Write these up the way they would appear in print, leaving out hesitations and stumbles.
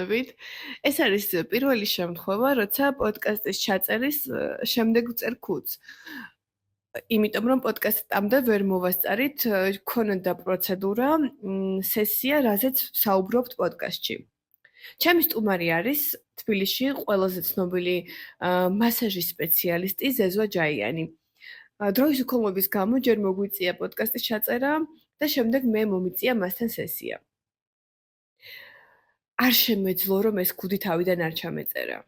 მოგესალმებით. ეს არის პირველი შემთხვევა, როცა პოდკასტის ჩაწერის შემდეგ ვწერ ქუდს. იმიტომ რომ პოდკასტამდე ვერ მოვასწარით, გქონდა პროცედურა, სესია, რაზეც საუბრობთ პოდკასტში. ჩემი სტუმარი არის თბილისში ყველაზე ცნობილი მასაჟის სპეციალისტი ზეზვა ჯაიანი. დროის უქონლობის გამო ჯერ მოგვიწია პოდკასტის ჩაწერა და შემდეგ მე მომიწია მასთან სესია. არ შემეძლო რომ ეს ქუდი თავიდან არ ჩამეწერა.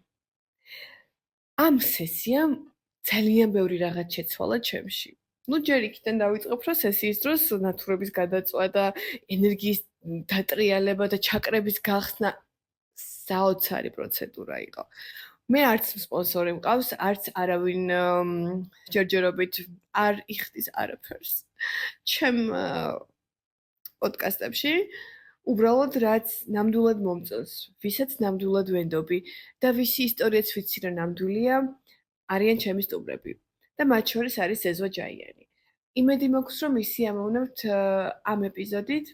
ამ სესიამ ძალიან ბევრი რაღაც შეცვალა ჩემში. ჯერ იქიდან დავიწყებ, რომ სესიის დროს ნათურების გადაწვა და ენერგიის დატრიალება და ჩაკრების გახსნა საოცარი პროცედურა იყო. მე არც სპონსორი მყავს, არც არავინ ჯერჯერობით არ იხდის არაფერს. ჩემ პოდკასტებში უბრალოდ რაც ნამდვილად მომწონს, ვისაც ნამდვილად ვენდობი და ვისი ისტორიაც ვიცი რომ ნამდვილია, არიან ჩემი სტუმრები და მათ შორის არის ზეზვა ჯაიანი. იმედი მაქვს რომ ისი ამოვნებთ ამ ეპიზოდით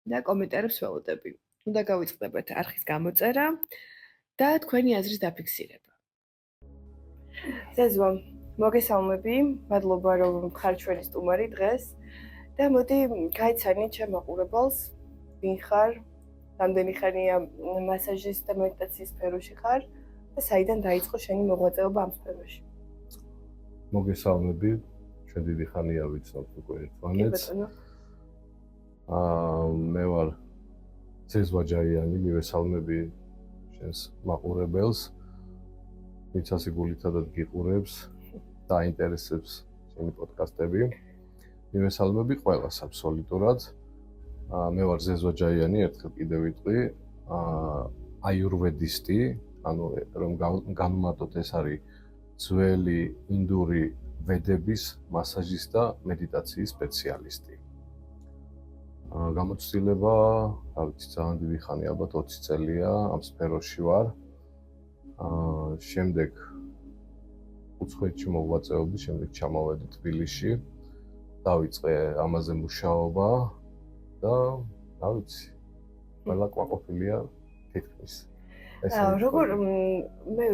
და კომენტარებს ველოდები. უნდა გავიწყდებათ არხის გამოწერა და თქვენი აზრის დაფიქსირება. ზეზვა, მოგესალმები, მადლობა რომ ხარ ჩვენი სტუმარი დღეს და მოდი გაიცანი ჩემ მაყურებელს ვინ ხარ, რამდენი ხანია მასაჟის და მედიტაციის სფეროში ხარ და საიდან დაიწყო შენი მოღვაწეობა ამ სფეროში? მოგესალმები, ჩვენ დიდი ხანია ვიცნობთ უკვე ერთმანეთს. მე ვარ ზეზვა ჯაიანი, მივესალმები შენს მაყურებელს, ვინც ასე გულითადად გიყურებს და აინტერესებს შენი პოდკასტები. მივესალმები ყველას აბსოლუტურად. მე ვარ ზეზვა ჯაიანი, ერთხელ კიდევ ვიტყვი, აიურვედისტი, ანუ რომ განვუმატოთ, ეს არის ძველი ინდური ვედების მასაჟის და მედიტაციის სპეციალისტი. გამოცდილება, რა ვიცი, ძალიან დიდი ხანი, ალბათ 20 წელია ამ სფეროში ვარ. შემდეგ უცხოეთში მოღვაწეობის, შემდეგ ჩამოვედი თბილისში, დავიწყე ამაზე მუშაობა. და რა ვიცი, ყველა კვაკოფილია თითქმის.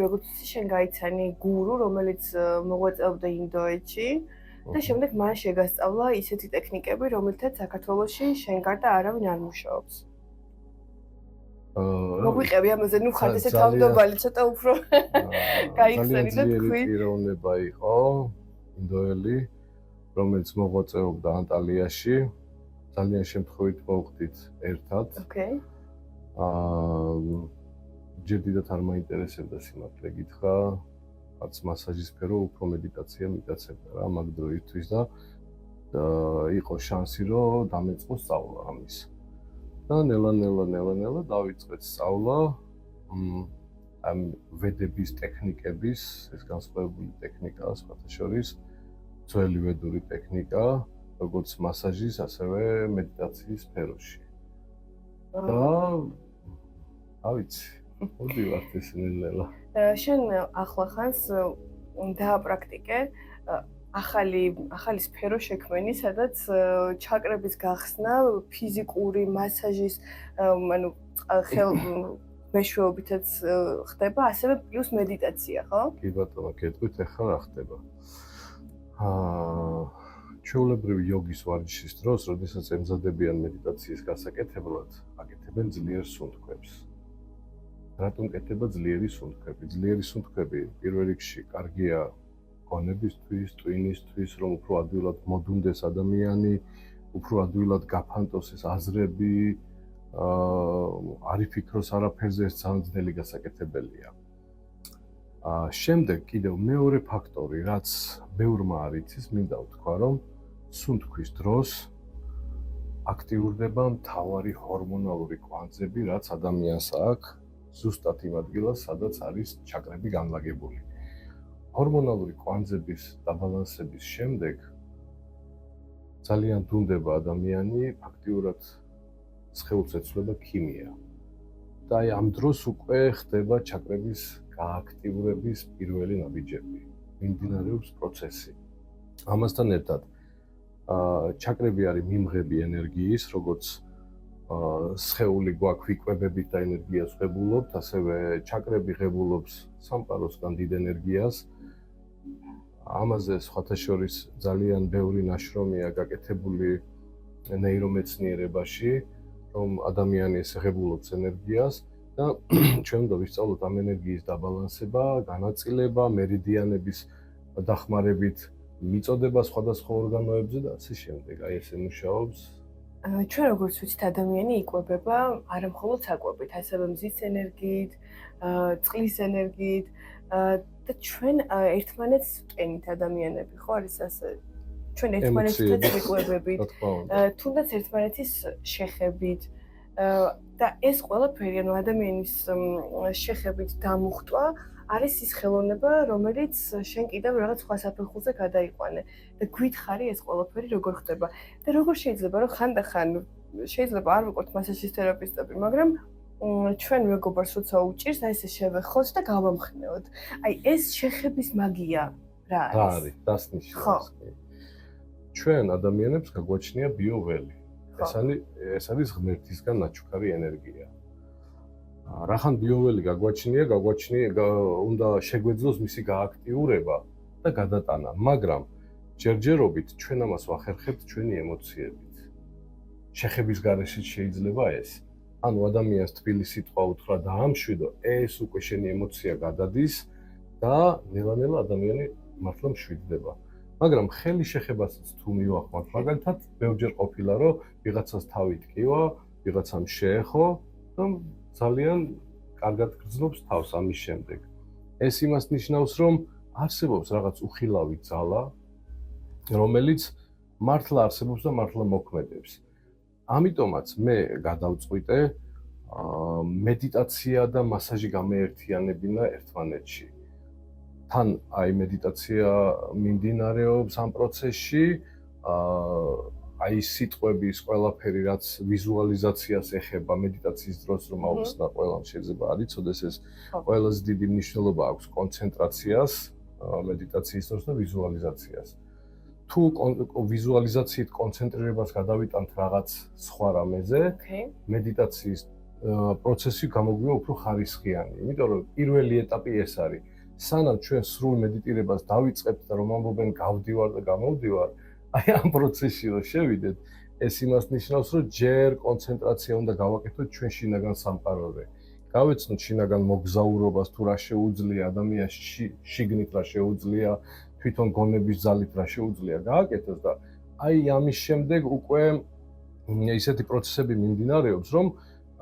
როგორც შენ გაიცანი გურუ, რომელიც მოღვაწეობდა ინდოეთში და შემდეგ მან შეგასწავლა ისეთი ტექნიკები, რომელთაც საქართველოში შენ გარდა არავინ არ მუშაობს. მოგვიყევი ამაზე, ხარ ესე თავმდაბალი, ცოტა უფრო გაიხსენი და თქვი. პიროვნება იყო ინდოელი, რომელიც მოღვაწეობდა ანტალიაში. ძალიან შემთხვევით მოვხდით ერთად. ოკეი. ჯერ დიდათ არ მაინტერესებდა სიმართლე გითხრა, არც მასაჟის სფერო, უფრო მედიტაცია მიტაცებდა რა მაგ დროისთვის და იყო შანსი რომ დამეწყო სწავლა ამის. და ნელა დავიწყეთ სწავლა ამ ვედების ტექნიკების, ეს განსხვავებული ტექნიკაა სხვათა შორის, ძველი ვედური ტექნიკა. როგორც მასაჟის, ასევე მედიტაციის სფეროში. და ავიცი, მოდივართ ეს ნელა. შენ ახლახანს დააპრაქტიკე ახალი სფერო შექმენი, სადაც ჩაკრების გახსნა, ფიზიკური მასაჟის, ანუ მეშვეობითაც ხდება, ასევე პლუს მედიტაცია, ხო? კი ბატონო, გეტყვით ახლა რა ხდება. ჩვეულებრივი იოგის ვარჯიშის დროს, როდესაც ემზადებიან მედიტაციის გასაკეთებლად, აკეთებენ ძლიერ სუნთქვებს. რატომ კეთება ძლიერი სუნთქვები? ძლიერი სუნთქვები პირველ რიგში კარგია გონებისთვის, ტვინისთვის, რომ უფრო ადვილად მოდუნდეს ადამიანი, უფრო ადვილად გაფანტოს ეს აზრები, არ იფიქროს არაფერზე, ეს ძალიან ძნელი გასაკეთებელია. შემდეგ კიდევ მეორე ფაქტორი, რაც ბევრმა არ იცის, მინდა ვთქვა, რომ სუნთქვის დროს აქტიურდება მთავარი ჰორმონალური კვანძები, რაც ადამიანს აქვს ზუსტად იმ ადგილას, სადაც არის ჩაკრები განლაგებული. ჰორმონალური კვანძების დაბალანსების შემდეგ ძალიან დუნდება ადამიანი, ფაქტიურად სხეულს ეცვლება ქიმია. და ამ დროს უკვე ხდება ჩაკრების გააქტიურების პირველი ნაბიჯები. მიმდინარეობს პროცესი. ამასთან ერთად ჩაკრები არის მიმღები ენერგიის, როგორც სხეული გვაქვს ვიკვებებით და ენერგიას ღებულობთ, ასევე ჩაკრები ღებულობს სამყაროსგან დიდ ენერგიას. ამაზე სხვათა შორის ძალიან ბევრი ნაშრომია გაკეთებული ნეირომეცნიერებაში, რომ ადამიანი ესე ღებულობს ენერგიას და ჩვენ უნდა ვისწავლოთ ამ ენერგიის დაბალანსება, განაწილება, მერიდიანების დახმარებით მიწოდება სხვადასხვა ორგანოებზე და ასე შემდეგ. აი ესე მუშაობს. ჩვენ როგორც ვიცით, ადამიანი იკვებება არა მხოლოდ საკვებით, ასევე მზის ენერგიით, წყლის ენერგიით და ჩვენ ერთმანეთს ვტენით ადამიანები, ხო არის ასე? ჩვენ ერთმანეთსაც ვიკვებებით, თუნდაც ერთმანეთის შეხებით და ეს ყველაფერი, ანუ ადამიანის შეხებით დამუხტვა არის ის ხელოვნება, რომელიც შენ კიდევ რაღაც სხვა საფეხურზე გადაიყვანე და გითხარი ეს ყველაფერი როგორ ხდება და როგორ შეიძლება რომ ხანდახან შეიძლება არ ვიყოთ მასაჟის თერაპევტები, მაგრამ ჩვენ მეგობარს როცა უჭირს, აი ესე შევეხოთ და გავამხნევოთ. აი ეს შეხების მაგია რა არის? დასნიშნავს. ჩვენ ადამიანებს გაგვაჩნია ბიოველი. ეს არის ღმერთისგან ნაჩუქარი ენერგია. რახან ბიოველი გაგვაჩნია, უნდა შეგვეძლოს მისი გააქტიურება და გადატანა, მაგრამ ჯერჯერობით ჩვენ ამას ვახერხებთ ჩვენი ემოციებით. შეხების გარეშეც შეიძლება ეს. ანუ ადამიანს თბილი სიტყვა უთხრა და ამშვიდო, ეს უკვე შენი ემოცია გადადის და ნელა-ნელა ადამიანი მართლა მშვიდდება. მაგრამ ხელი შეხებასაც თუ მივახმართ, მაგალითად, ბევრჯერ ყოფილა, რომ ვიღაცას თავი ტკივა, ვიღაცამ შეეხო და ძალიან კარგად გრძნობს თავს ამის შემდეგ. ეს იმას ნიშნავს, რომ არსებობს რაღაც უხილავი ძალა, რომელიც მართლა არსებობს და მართლა მოქმედებს. ამიტომაც მე გადავწყვიტე მედიტაცია და მასაჟი გამეერთიანებინა ერთმანეთში. თან აი მედიტაცია მიმდინარეობს ამ პროცესში, აი სიტყვების ყველაფერი რაც ვიზუალიზაციას ეხება მედიტაციის დროს რომ აუხსნა ყველამ შეიძლება არ იცოდეს ეს ყველაზე დიდი მნიშვნელობა აქვს კონცენტრაციას მედიტაციის დროს და ვიზუალიზაციას. თუ ვიზუალიზაციით კონცენტრირებას გადავიტანთ რაღაც სხვა რამეზე, მედიტაციის პროცესი გამოგვივა უფრო ხარისხიანი, იმიტომ რომ პირველი ეტაპი ეს არის. სანამ ჩვენ სრულ მედიტირებას დავიწყებთ და რომ ამბობენ გავდივარ და გამოვდივარ, აი ამ პროცესში რომ შევიდეთ, ეს იმას ნიშნავს, რომ ჯერ კონცენტრაცია უნდა გავაკეთოთ ჩვენ შინაგან სამყაროზე. გავეცნოთ შინაგან მოგზაურობას, თუ რა შეუძლია ადამიანს შიგნით რა შეუძლია, თვითონ გონების ძალით რა შეუძლია გააკეთოს და აი ამის შემდეგ უკვე ისეთი პროცესები მიმდინარეობს, რომ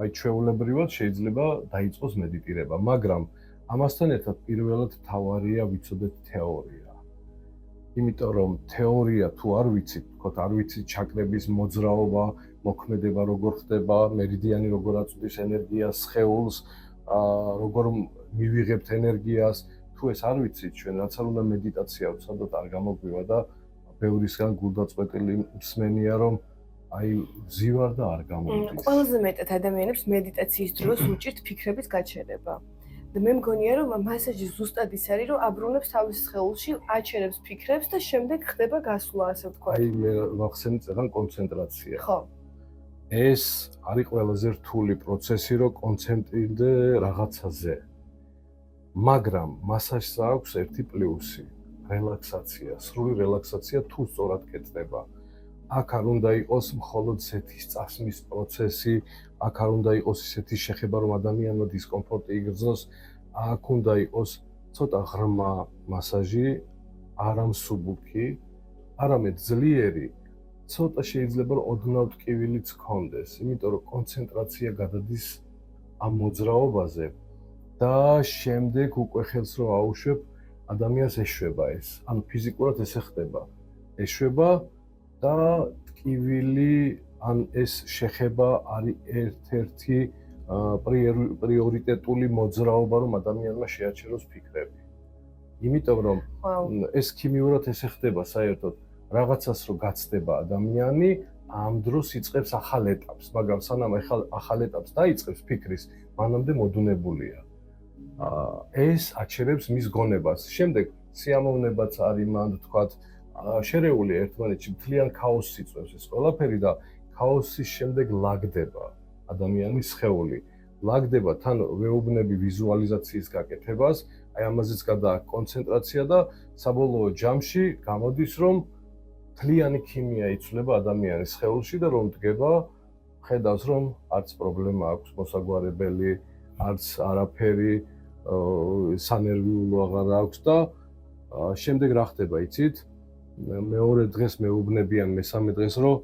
აი ჩვეულებრივად შეიძლება დაიწყოს მედიტირება, მაგრამ ამასთან ერთად პირველად მთავარია ვიცოდეთ თეორია. იმიტომ რომ თეორია თუ არ ვიცით, თქოთ არ ვიცით ჩაკრების მოძრაობა, მოქმედება როგორ ხდება, მერიდიანი როგორ აწვდის ენერგიას სხეულს, როგორ მივიღებთ ენერგიას, თუ ეს არ ვიცით, ჩვენ რაც არ უნდა მედიტაცია ვცადოთ არ გამოგვივა და ბევრისგან გულდაწყვეტილი მსმენია რომ აი ვზივარ და არ გამომდის. ყველაზე მეტად ადამიანებს მედიტაციის დროს უჭირთ ფიქრების გაჩერება. და მე მგონია რომ მასაჟი ზუსტად ის არის რომ აბრუნებს თავის სხეულში, აჩერებს ფიქრებს და შემდეგ ხდება გასვლა, ასე ვთქვათ. აი მე ვახსენეთ ახლა კონცენტრაცია. ხო. ეს არის ყველაზე რთული პროცესი, რომ კონცენტრირდე რაღაცაზე. მაგრამ მასაჟს აქვს ერთი პლუსი, რელაქსაცია, სრული რელაქსაცია თუ სწორად კეთდება. აქ არ უნდა იყოს მხოლოდ ზეთის წასმის პროცესი, აქ არ უნდა იყოს ისეთი შეხება, რომ ადამიანმა დისკომფორტი იგრძნოს, აქ უნდა იყოს ცოტა ღრმა მასაჟი, არამსუბუქი, არამედ ძლიერი, ცოტა შეიძლება რომ ოდნავ ტკივილიც გქონდეს, იმიტომ რომ კონცენტრაცია გადადის ამ მოძრაობაზე და შემდეგ უკვე ხელს რო აუშვებ, ადამიანს ეშვება ეს, ანუ ფიზიკურად ესე ხდება. ეშვება და ტკივილი ან ეს შეხება არის ერთ-ერთი პრიორიტეტული მოძრაობა, რომ ადამიანმა შეაჩეროს ფიქრები. იმიტომ რომ ეს ქიმიურად ესე ხდება საერთოდ, რაღაცას რო გაცდება ადამიანი, ამ დროს იწყებს ახალ ეტაპს, მაგრამ სანამ ახალ ეტაპს დაიწყებს ფიქრის, მანამდე მოდუნებულია. ეს აჩერებს მის გონებას. შემდეგ სიამოვნებაც არის მან, თქვათ, შერეული ერთმანეთში მთლიან ქაოსს იწვევს ეს ყველაფერი და ქაოსის შემდეგ ლაგდება ადამიანის სხეული. ლაგდება თან ვეუბნები ვიზუალიზაციის გაკეთებას, აი ამაზეც გადააქვს კონცენტრაცია და საბოლოო ჯამში გამოდის რომ მთლიანი ქიმია იცვლება ადამიანის სხეულში და რომ დგება ხედავს რომ არც პრობლემა აქვს მოსაგვარებელი, არც არაფერი სანერვიულო აღარ აქვს და შემდეგ რა ხდება იცით? მეორე დღეს მეუბნებიან მესამე დღეს რომ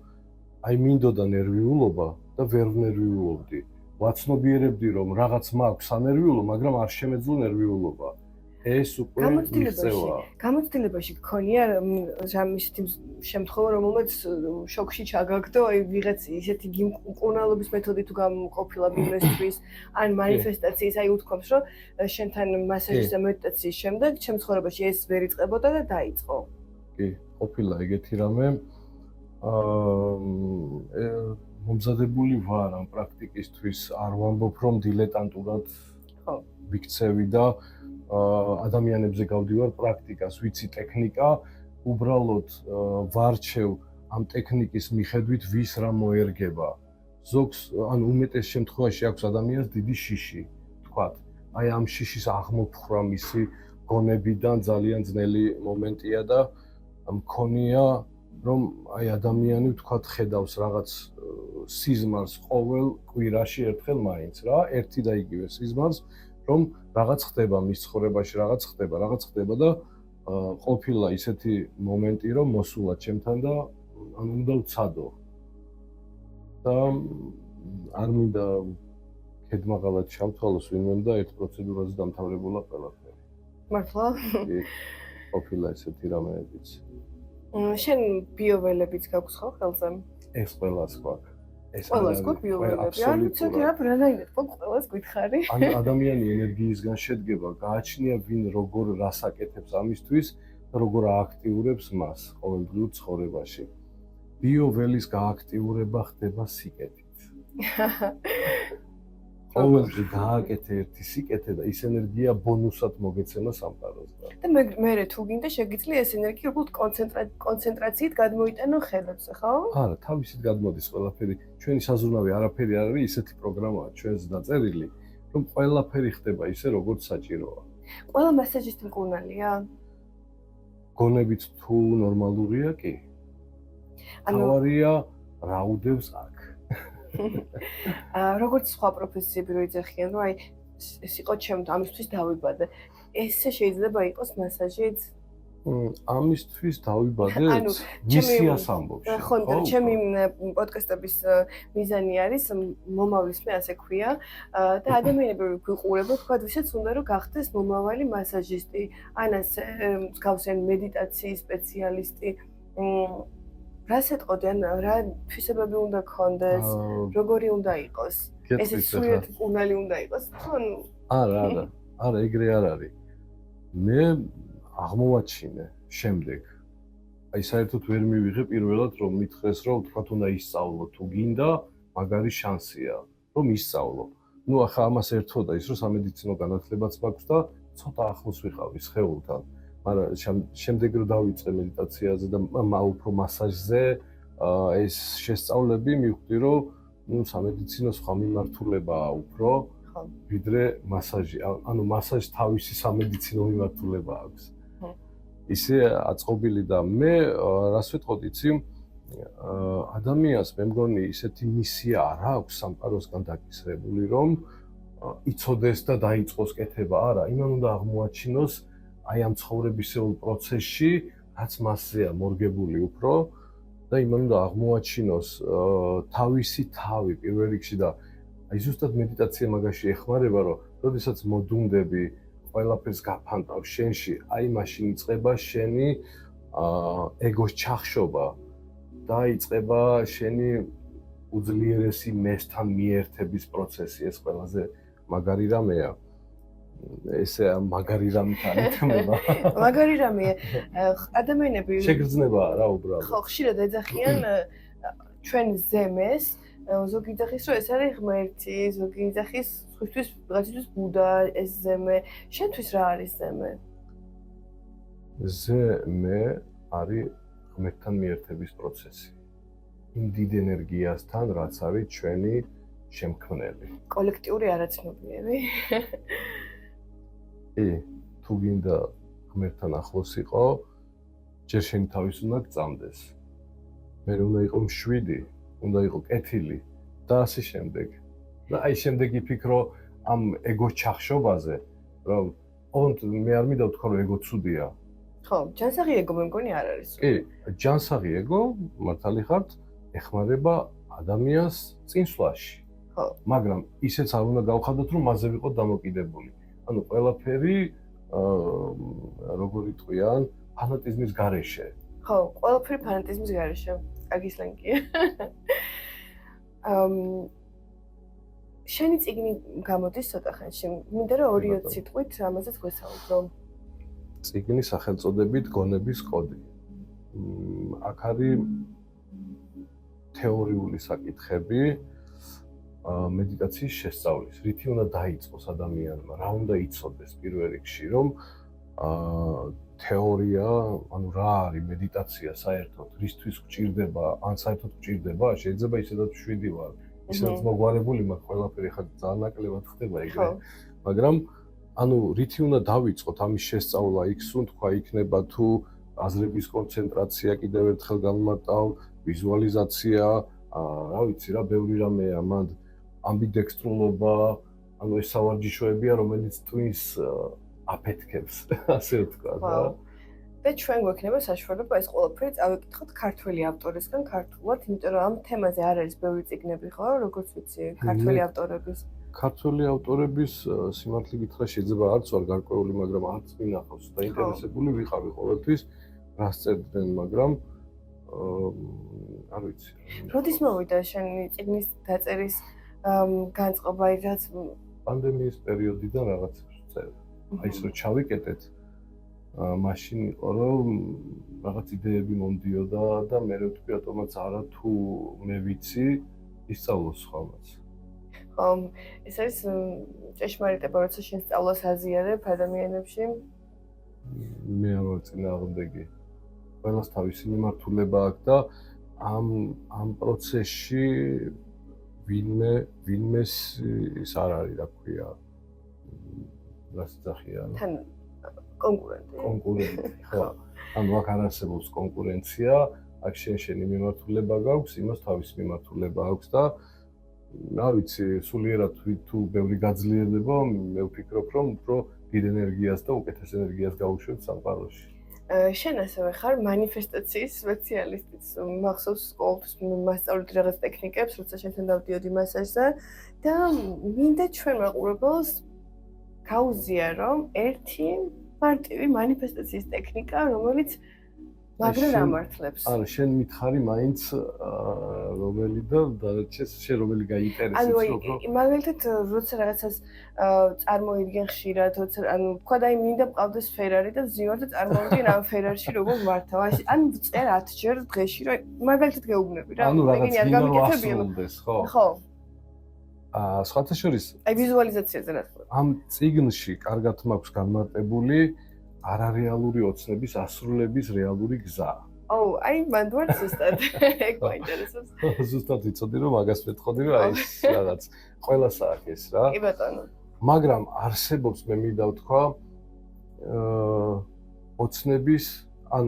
აი მინდოდა ნერვიულობა და ვერ ნერვიულობდი. ვაცნობიერებდი რომ რაღაც მაქვს სანერვიულო, მაგრამ არ შემეძლო ნერვიულობა. ეს უკვე მიღწევაა. გამოცდილებაში გქონია რამ ისეთი შემთხვევა, რომელმაც შოკში ჩაგაგდო, აი ვიღაც ისეთი მკურნალობის მეთოდი თუ ყოფილა ბიბლისთვის, ან მანიფესტაციის, აი უთქვამს, რომ შენთან მასაჟის და მედიტაციის შემდეგ ჩემ ცხოვრებაში ეს ვერ იწყებოდა და დაიწყო. კი, ყოფილა ეგეთი რამე. მომზადებული ვარ ამ პრაქტიკისთვის, არ ვამბობ რომ დილეტანტურად ვიქცევი და ადამიანებზე გავდივარ პრაქტიკას, ვიცი ტექნიკა, უბრალოდ ვარჩევ ამ ტექნიკის მიხედვით ვის რა მოერგება. ზოგს, ანუ უმეტეს შემთხვევაში აქვს ადამიანს დიდი შიში, თქვათ. აი ამ შიშის აღმოფხვრა მისი გონებიდან ძალიან ძნელი მომენტია და მქონია რომ აი ადამიანი ვთქვათ ხედავს რაღაც სიზმარს ყოველ კვირაში ერთხელ მაინც რა, ერთი და იგივე სიზმარს, რომ რაღაც ხდება მის ცხოვრებაში, რაღაც ხდება და ყოფილა ისეთი მომენტი, რომ მოსულა ჩემთან და ანუ უნდა ვცადო. და არ მინდა ქედმაღალად ჩავთვალოს ვინმემ და ერთ პროცედურაზე დამთავრებულა ყველაფერი. მართლა? კი, ყოფილა ესეთი რამეებიც. შენ ბიოველებიც გაქვს ხო ხელზე? ეს ყველას გვაქვს. ყველას გვაქვს ბიოველები. არ ვიცოდი რა რანაირად ყველას გითხარი. ან ადამიანი ენერგიისგან შედგება, გააჩნია ვინ როგორ რას აკეთებს ამისთვის და როგორ ააქტიურებს მას ყოველდღიურ ცხოვრებაში. ბიოველის გააქტიურება ხდება სიკეთით. ყოველდღე გააკეთე ერთი სიკეთე და ის ენერგია ბონუსად მოგეცემა სამყაროსგან. და მე თუ გინდა შეგიძლია ეს ენერგია უბრალოდ კონცენტრაციით გადმოიტანო ხელებზე, ხო? არა, თავისით გადმოდის ყველაფერი. ჩვენი საზრუნავი არაფერი არ არის, ისეთი პროგრამაა ჩვენს დაწერილი, რომ ყველაფერი ხდება ისე, როგორც საჭიროა. ყველა მასაჟისტი მკურნალია? გონებით თუ ნორმალურია კი. თავარია რა უდევს აქ. როგორც სხვა პროფესიები რო იძახიან, რომ აი ეს იყო ჩემთვის ამისთვის დავიბადე. ესე შეიძლება იყოს მასაჟიც? ამისთვის დავიბადეთ მისიას ამბობს. ხო, ჩემი პოდკასტების მიზანი არის მომავლის მე ასე ქვია და ადამიანები გვიყურება, თქვა ვისაც უნდა რომ გახდეს მომავალი მასაჟისტი, ან ასე მსგავსენ მედიტაციის სპეციალისტი. რას ეტყოდიან, რა თვისებები უნდა გქონდეს, როგორი უნდა იყოს? ეს სულიად მკურნალი უნდა იყოს? არა, ეგრე არ არის. მე აღმოვაჩინე შემდეგ. აი საერთოდ ვერ მივიღე პირველად რომ მითხრეს რომ თქვა უნდა ისწავლო თუ გინდა, მაგარი შანსია რომ ისწავლო. ნუ ახლა ამას ერთოდა ის რომ სამედიცინო განათლებაც მაქვს და ცოტა ახლოს ვიყავი სხეულთან. მაგრამ შემდეგ რომ დავიწყე მედიტაციაზე და უფრო მასაჟზე ეს შესწავლები მივხვდი რომ ნუ სამედიცინო სხვა მიმართულებაა უფრო ვიდრე მასაჟი. ანუ მასაჟს თავისი სამედიცინო მიმართულება აქვს. ისე აწყობილი და მე რას ვეტყოდი იცი ადამიანს მე მგონი ისეთი მისია არ აქვს სამყაროსგან დაკისრებული რომ იცოდეს და დაიწყოს კეთება. არა, იმან უნდა აღმოაჩინოს აი ამ ცხოვრებისეულ პროცესში, რაც მასზეა მორგებული უფრო და იმან უნდა აღმოაჩინოს თავისი თავი პირველ რიგში და აი ზუსტად მედიტაცია მაგაში ეხმარება, რომ როდესაც მოდუნდები ყველაფერს გაფანტავ შენში, აი მაშინ იწყება შენი ეგოს ჩახშობა და იწყება შენი უძლიერესი მესთან მიერთების პროცესი, ეს ყველაზე მაგარი რამეა. ესე მაგარი რამით არ ითმება. მაგარი რამეა. ადამიანები შეგრძნებაა რა უბრალოდ. ხო, ხშირად ეძახიან ჩვენ ზემეს, ზოგი იძახის რომ ეს არის ღმერთი, ზოგი იძახის სხვისთვის რაღაცისთვის ბუდა, ეს ზემე. შენთვის რა არის ზემე? ზემე არის ღმერთთან მიერთების პროცესი. იმ დიდ ენერგიასთან, რაც არის ჩვენი შემქმნელი. კოლექტიური არაცნობიერი. თუ გინდა ღმერთთან ახლოს იყო, ჯერ შენი თავის უნდა გწამდეს. მე უნდა იყო მშვიდი, უნდა იყო კეთილი და ასე შემდეგ. და აი შემდეგ იფიქრო ამ ეგოს ჩახშობაზე, რომ ოღონდ მე არ მინდა ვთქვა, რომ ეგო ცუდია. ხო, ჯანსაღი ეგო მე მგონი არ არის. კი, ჯანსაღი ეგო, მართალი ხართ, ეხმარება ადამიანს წინსვლაში. ხო. მაგრამ ისეც არ უნდა გავხადოთ, რომ მასზე ვიყოთ დამოკიდებული. ანუ ყველაფერი როგორ იტყვიან, ფანატიზმის გარეშე. ხო, ყველაფერი ფანატიზმის გარეშე. კარგი სლენგია. შენი წიგნი გამოდის ცოტა ხანში. მინდა რომ 2-3 სიტყვით ამაზეც გვესაუბრო. წიგნი სახელწოდებით გონების კოდი. აქ არის თეორიული საკითხები მედიტაციის შესწავლის. რითი უნდა დაიწყოს ადამიანმა, რა უნდა იცოდეს პირველ რიგში, რომ თეორია, ანუ რა არის მედიტაცია საერთოდ, რისთვის გჭირდება, ან საერთოდ გჭირდება, შეიძლება ისედაც 7 ვარ. ისედაც მოგვარებული მაქვს ყველაფერი ხა ძალიან ნაკლებად ხდება ეგრე. მაგრამ ანუ რითი უნდა დავიწყოთ ამის შესწავლა, იქ სულ თქვა იქნება თუ აზრების კონცენტრაცია, კიდევ ერთხელ გამარტავ, ვიზუალიზაცია, რა ვიცი რა, ბევრი რამეა, მანდ ამბიდექსტრულობა, ანუ ეს სავარჯიშოებია, რომელიც ტვინს აფეთქებს, ასე ვთქვა რა. და ჩვენ გვექნება საშუალება ეს ყველაფერი წავიკითხოთ ქართველი ავტორისგან ქართულად, იმიტომ რომ ამ თემაზე არ არის ბევრი წიგნები, ხო, როგორც ვიცი, ქართველი ავტორების. ქართველი ავტორების სიმართლე გითხრა შეიძლება არც ვარ გარკვეული, მაგრამ არც მინახავს დაინტერესებული ვიყავი ყოველთვის რას წერდნენ, მაგრამ არ ვიცი. როდის მოვიდა შენი წიგნის დაწერის განწყობა, რაც პანდემიის პერიოდიდან რაღაცებს წერ. აი ეს რო ჩავიკეტეთ, მაშინ იყო რომ რაღაც იდეები მომდიოდა და მე ვთქვი ავტომატს არა თუ მე ვიცი, ისწავლოს ხომაც. ეს არის ჭეშმარიტება, როცა შენ სწავლას აზიარებ ადამიანებში. მე არ ვარ წინააღმდეგი. ყველას თავისი მიმართულება აქვს და ამ პროცესში ვინმეს ის არ არის, რა ქვია, რას ძახია. თან კონკურენტი. კონკურენტი, ხო. ანუ აქ არ არსებობს კონკურენცია, აქ შენი მიმართულება გაქვს, იმას თავისი მიმართულება აქვს და რა ვიცი, სულიერად თუ ბევრი გაძლიერდება, მე ვფიქრობ, რომ უფრო დიდ ენერგიას და უკეთეს ენერგიას გავუშვებ სამყაროში. შენ ასევე ხარ მანიფესტაციის სპეციალისტიც. მახსოვს ყოველთვის მასწავლეთ რაღაც ტექნიკებს, როცა შენთან დავდიოდი მასაჟზე და მინდა ჩვენ მაყურებელს გაუზიარო ერთი მარტივი მანიფესტაციის ტექნიკა, რომელიც მაგრამ ამართლებს. ანუ შენ მითხარი მაინც რომელი და დანარჩენს შენ რომელი გაინტერესებს უფრო? ანუ მაგალითად როცა რაღაცას წარმოიდგენ ხშირად, როცა ანუ თქვა და აი მინდა მყავდეს ფერარი და ვზივარ და წარმოვიდგენ ამ ფერარში როგორ მართავ. ან ვწერ 10 ჯერ დღეში, რომ მაგალითად გეუბნები რა. ანუ რაღაც გინდა ხო? ხო. სხვათა შორის აი ვიზუალიზაციაზე რა თქმა უნდა. ამ წიგნში კარგად მაქვს განმარტებული არარეალური ოცნების ასრულების რეალური გზა. აი მანდ ვარ ზუსტად. ეგ მაინტერესებს. ზუსტად ვიცოდი რომ მაგას ვეთქოდი რომ აი ეს რაღაც ყველას აქვს ეს რა. კი ბატონო. მაგრამ არსებობს მე მინდა ვთქვა ოცნების ან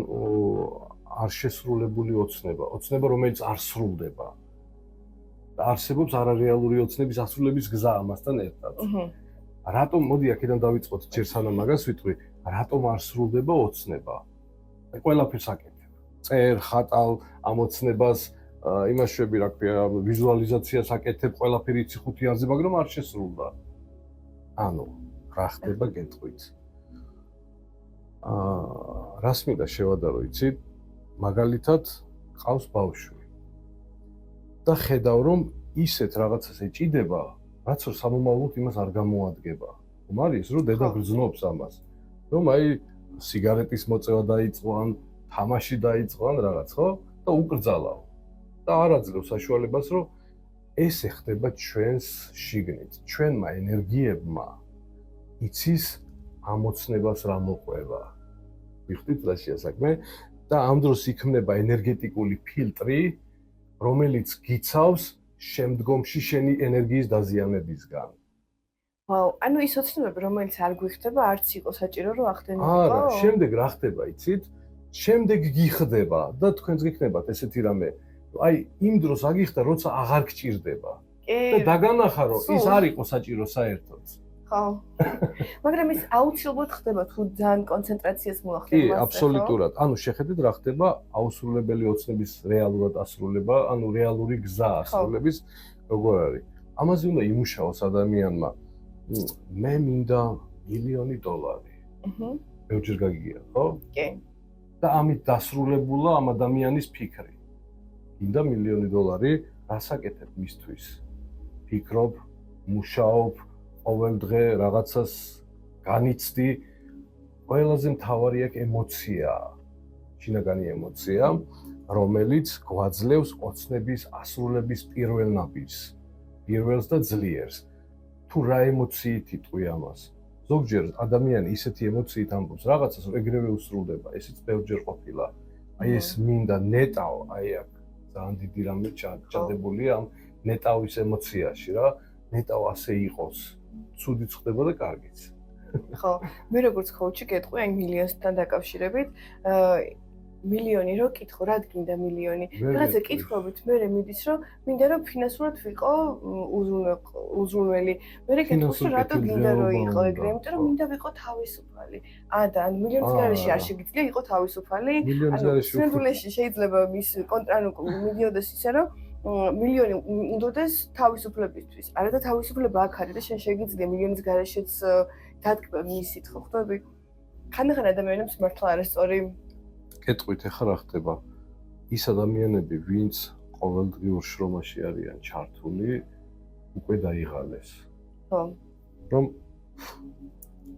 არ შესრულებული ოცნება რომელიც არ სრულდება. და არსებობს არარეალური ოცნების ასრულების გზა ამასთან ერთად. რატომ მოდი აქედან დავიწყოთ ჯერ სანამ მაგას ვიტყვი, რატომ არ სრულდება ოცნება? აი ყველაფერს აკეთებ. წერ, ხატავ ამ ოცნებას, იმაშვები რა ქვია, ვიზუალიზაციას აკეთებ, ყველაფერი იცი 5-ზე, მაგრამ არ შესრულდა. ანუ რა ხდება გეტყვით. რას მინდა შევადარო, იცით? მაგალითად, ყავს ბავშვი. და ხედავ რომ ისეთ რაღაცას ეჭიდება, რაც რომ სამომავლოდ იმას არ გამოადგება. ხომ არის რომ დედა გრძნობს ამას. რომ აი სიგარეტის მოწევა დაიწყო ან თამაში დაიწყო ან რაღაც, ხო? და უკრძალავ. და არ აძლევ საშუალებას რომ ეს ეხდება ჩვენს შიგნით. ჩვენმა ენერგიებმა იცის ამოცნებას რა მოყვება. ვიხდით რა შეასაქმე და ამ დროს იქმნება ენერგეტიკული ფილტრი რომელიც გიცავს შემდგომში შენი ენერგიის დაზიანებისგან. ვაუ, ანუ ის ოცნებები, რომელიც არ გვიხდება, არც იყო საჭირო რომ ახდენილიყო? არა, შემდეგ რა ხდება, იცით? შემდეგ გიხდება და თქვენც გიქნებათ ესეთი რამე. აი, იმ დროს აგიხდა, როცა აღარ გჭირდება. და დაგანახა, რომ ის არ იყო საჭირო საერთოდ. ხო. მაგრამ ის აუცილებლად ხდება თუ ძალიან კონცენტრაციას მოახდენ კი, აბსოლუტურად. ანუ შეხედეთ რა ხდება აუსრულებელი ოცნების რეალურად ასრულება, ანუ რეალური გზა ასრულების როგორ არის. ამაზე უნდა იმუშაოს ადამიანმა. მე მინდა $1,000,000. ბევრჯერ გაგიგია, ხო? კი. და ამით დასრულებულა ამ ადამიანის ფიქრი. მინდა $1,000,000, რასაკეთებ მისთვის? ფიქრობ, მუშაობ, ყოველ დღე რაღაცას განიცდი. ყველაზე მთავარი აქ ემოციაა. შინაგანი ემოცია, რომელიც გვაძლევს ოცნების ასრულების პირველ ნაბიჯს. პირველს და ძლიერს. თუ რა ემოციით იტყვი ამას? ზოგჯერ ადამიანი ისეთი ემოციით ამბობს რაღაცას, რომ ეგრევე უსრულდება. ესეც ბევრჯერ ყოფილა. აი ეს მინდა ნეტავ, აი აქ ძალიან დიდი რამე ჩადებულია ამ ნეტავის ემოციაში რა. ნეტავ ასე იყოს. ცუდიც ხდება და კარგიც. ხო, მე როგორც კოუჩი გეტყვი აი მილიონსთან დაკავშირებით, მილიონი რო კითხო, რა გინდა მილიონი? რაღაცა კითხვებით მე მიდის რომ მინდა რომ ფინანსურად ვიყო უზრუნველი. მე გეტყვის რომ რატო გინდა რომ იყო ეგრე, იმიტომ რომ მინდა ვიყო თავისუფალი. და ან მილიონის გარეშე არ შეგიძლია იყო თავისუფალი. სინამდვილეში შეიძლება მის ანუ მიდიოდეს ისე რომ მილიონი უნდადეს თავისუფლებისთვის. არა და თავისუფლება აქ არის და შენ შეგიძლია მილიონის გარეშეც დადგმა მისით, ხო ხვდები? ხანდახან ადამიანებს მართლა არასწორი კეთყვით ახლა რა ხდება? ის ადამიანები, ვინც ყოველდღიურ შრომაში არიან ჩართული, უკვე დაიღალეს. ხო. რომ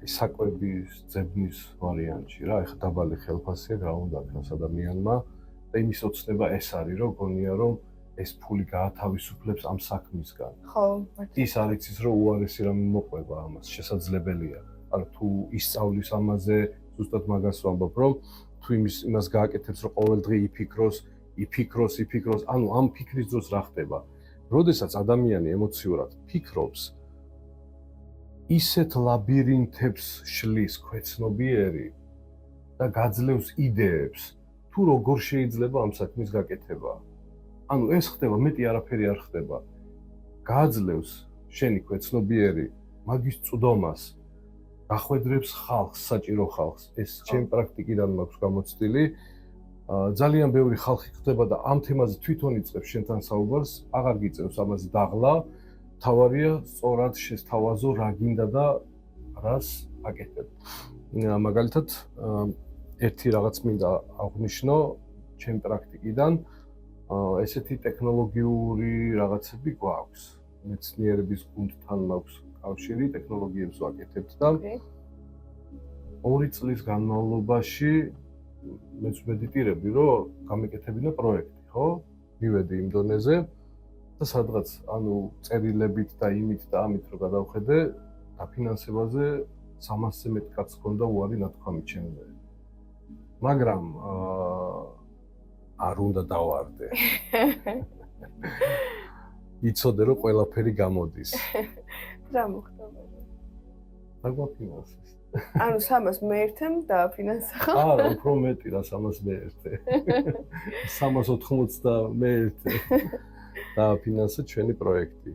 საკვების ძებნის ვარიანტში რა, ეხლა დაბალი ხელფასია რა უნდა აქ ადამიანმა და იმის ოცნება ეს არის, რომ გონია რომ ეს ფული გაათავისუფლებს ამ საქმისგან. ხო. ის არ იცის რომ უარესი რამე მოყვება ამას, შესაძლებელია. ანუ თუ ისწავლის ამაზე, ზუსტად მაგას ვამბობ, რომ თუ იმას გააკეთებს, რომ ყოველდღე იფიქროს, ანუ ამ ფიქრის დროს რა ხდება? როდესაც ადამიანი ემოციურად ფიქრობს, ისეთ ლაბირინთებს შლის ქვეცნობიერი და გაძლევს იდეებს, თუ როგორ შეიძლება ამ საქმის გაკეთება. ანუ ეს ხდება, მეტი არაფერი არ ხდება. გააძლევს შენი ქვეცნობიერი მაგის წვდომას, გახვედრებს ხალხს, საჭირო ხალხს. ეს ჩემი პრაქტიკიდან მაქვს გამოცდილი. ძალიან ბევრი ხალხი ხდება და ამ თემაზე თვითონ იწყებს შენთან საუბარს, აღარ გიწევს ამაზე დაღლა. თავარია სწორად შესთავაზო რა გინდა და რას აკეთებ. მაგალითად, ერთი რაღაც მინდა აღვნიშნო ჩემი პრაქტიკიდან. ესეთი ტექნოლოგიური რაღაცები გვაქვს. მეცნიერების გუნდთან მაქვს კავშირი, ტექნოლოგიებს ვაკეთებთ და 2 წლის განმავლობაში მეც მედიტირები, რომ გამეკეთებინა პროექტი, ხო? მივედი იმ დონეზე და სადღაც, ანუ წერილებით და იმით და ამით რომ გადავხედე, დაფინანსებაზე 300-ზე მეტ კაცს ჰქონდა უარი ნათქვამი ჩემზე. მაგრამ არ უნდა დავარდე. იცოდე რომ ყველაფერი გამოდის. რა მოხდა? დაგვაფინანსეს. ანუ 300 მე ერთემ დააფინანსა. არა, უფრო მეტი რა 300 მე ერთე. 380 და მე ერთე. დააფინანსა ჩვენი პროექტი.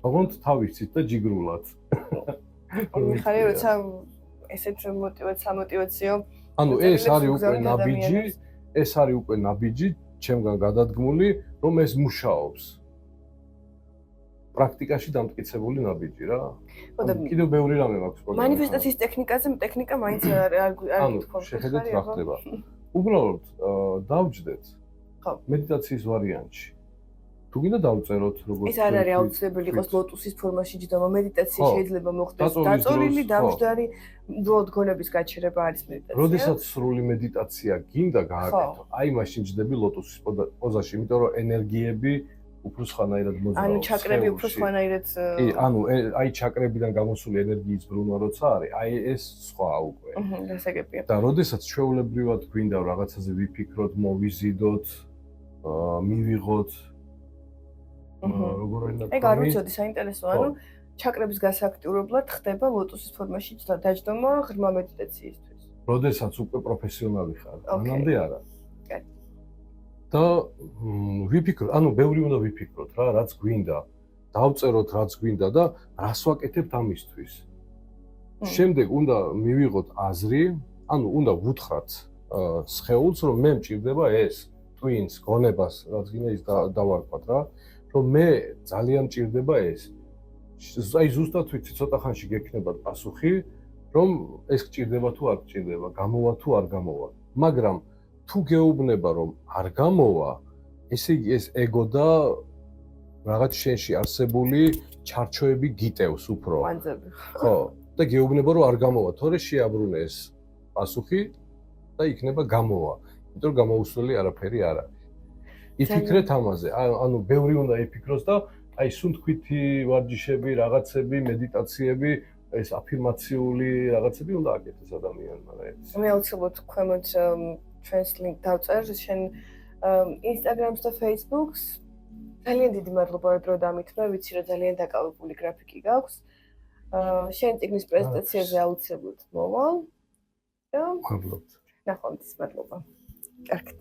ოღონდ თავისით და ჯიგრულად. მიხარი როცა ესეთ სამოტივაციო. ანუ ეს არის უკვე ნაბიჯი, ჩემგან გადადგმული, რომ ეს მუშაობს. პრაქტიკაში დამტკიცებული ნაბიჯი რა. კიდევ ბევრი რამე მაქვს პროგრამაში. მანიფესტაციის ტექნიკა მაინც არ გითხოვთ. შეხედეთ რა ხდება. უბრალოდ დავჯდეთ. ხო. მედიტაციის ვარიანტში. თუ გინდა დავწეროთ როგორც ეს არ არის აუცილებელი იყოს ლოტუსის ფორმაში ჯდომა. მედიტაცია შეიძლება მოხდეს დაწოლილი, დამჯდარი, უბრალოდ გონების გაჩერება არის მედიტაცია. როდესაც სრული მედიტაცია გინდა გააკეთო, აი მაშინ ჯდები ლოტუსის პოზაში, იმიტომ რომ ენერგიები უფრო სხვანაირად მოძრაობს. ანუ ჩაკრები უფრო სხვანაირად კი, ანუ აი ჩაკრებიდან გამოსული ენერგიის ბრუნვა როცა არის, აი ეს სხვა უკვე. გასაგებია. და როდესაც ჩვეულებრივად გვინდა რაღაცაზე ვიფიქროთ, მოვიზიდოთ, მივიღოთ როგორ ენა ეგ არ ვიცოდი საინტერესო ანუ ჩაკრების გასააქტიურებლად ხდება ლოტოსის ფორმაში დაჯდომა ღრმა მედიტაციისთვის. როდესაც უკვე პროფესიონალი ხარ, მანამდე არა. კაი. და ვიფიქროთ, ანუ ბევრი უნდა ვიფიქროთ რა, რაც გვინდა. დავწეროთ რაც გვინდა და რას ვაკეთებთ ამისთვის. შემდეგ უნდა მივიღოთ აზრი, ანუ უნდა ვუთხრათ სხეულს, რომ მე მჭირდება ეს, twins, გონებას, რაც გინდა ის დავარქვათ რა, რომ მე ძალიან მჭირდება ეს. აი ზუსტად ვიცი, ცოტა ხანში გექნება პასუხი, რომ ეს გჭირდება თუ არ გჭირდება, გამოვა თუ არ გამოვა. მაგრამ თუ გეუბნება, რომ არ გამოვა, ესე იგი ეს ეგო და რაღაც შენში არსებული ჩარჩოები გიტევს უფრო. ხო, და გეუბნება, რომ არ გამოვა, თორე შეაბრუნე ეს პასუხი და იქნება გამოვა. იმიტომ რომ გამოუსველი არაფერი არ არის. იფიქრეთ ამაზე, ანუ ბევრი უნდა იფიქროს და აი სუნთქვითი ვარჯიშები, რაღაცები, მედიტაციები, ეს აფირმაციული რაღაცები უნდა აკეთოს ადამიანმა რა ეს. მე აუცილებლად ქვემოთ ჩვენს ლინკ დავწერ შენ Instagram-ს და Facebook-ს. ძალიან დიდი მადლობა რომ დრო დამითმე, ვიცი რომ ძალიან დაკავებული გრაფიკი გაქვს. შენ წიგნის პრეზენტაციაზე აუცილებლად მოვალ. და მადლობა. ნახვამდის მადლობა. კარგად.